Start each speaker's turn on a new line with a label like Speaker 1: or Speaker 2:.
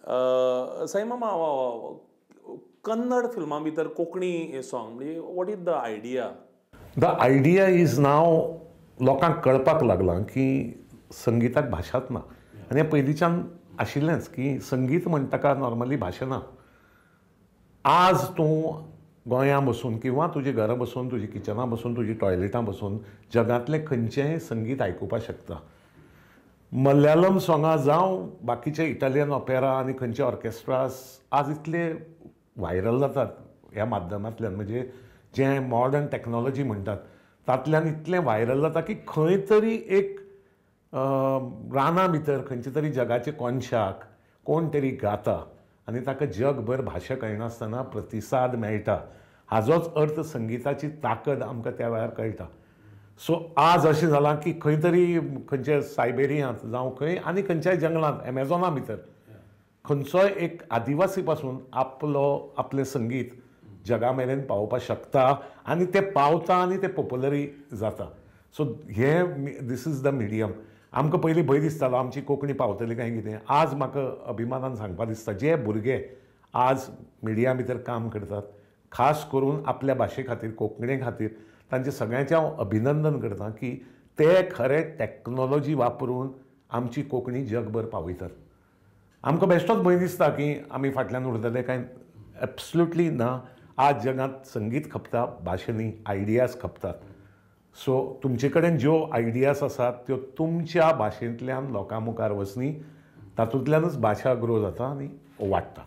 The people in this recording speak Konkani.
Speaker 1: सैमा कन्नड फिल्मां भितर कोंकणी सॉंग म्हणजे what is the idea?
Speaker 2: The idea is नाव लोकांक कळपाक लागलां की संगीताक भाशाच ना. आनी हें पयलींच्यान आशिल्लेंच की संगीत म्हणटा ताका नॉर्मली भाशा ना. आज तूं गोंयांत बसून किंवा तुजे घरा बसून, तुजी किचनां बसून, तुजी टॉयलेटां बसून जगांतलें खंयचेंय संगीत आयकुपाक शकता. मल्याळम सॉंगां जावं बाकीचे इटालियन ऑपेरा आनी खंयचे ऑर्केस्ट्रास आज इतले व्हायरल जातात ह्या माध्यमांतल्यान, म्हणजे जे मॉडर्न टॅक्नॉलॉजी म्हणटात तांतल्यान इतलें व्हायरल जाता की खंय तरी एक राना भितर खंयचे तरी जगाचे कोनशाक कोण तरी गाता आनी ताका जगभर भाशा कळनासतना प्रतिसाद मेळटा. हाजोच अर्थ संगिताची ताकद आमकां त्या वेळार कळटा. सो आज अशें जालां की खंय तरी खंयचे सायबेरियांत जावं खंय आनी खंयच्याय जंगलांत एमेझॉना भितर खंयचोय एक आदिवासी पासून आपलें संगीत जगा मेरेन पावोवपाक शकता आनी तें पावता आनी तें पॉप्युलरी जाता. सो दीस इज द मिडियम. आमकां पयलीं भंय दिसतालो आमची कोंकणी पावतली काय कितें. आज म्हाका अभिमानान सांगपाक दिसता जे भुरगे आज मिडिया भितर काम करतात, खास करून आपल्या भाशे खातीर कोंकणी खातीर, तांचे सगळ्यांचें हांव अभिनंदन करतां की ते खरें टॅक्नॉलॉजी वापरून आमची कोंकणी जगभर पावयतात. आमकां बेश्टोच भंय दिसता की आमी फाटल्यान उरतले काय. एब्सोल्युटली ना. आज जगांत संगीत खपता, भाशा न्ही, आयडियाज खपतात. सो तुमचे कडेन ज्यो आयडियाज आसात त्यो तुमच्या भाशेंतल्यान लोकां मुखार वचनी, तातूंतल्यानच भाशा ग्रो जाता आनी वाडटा.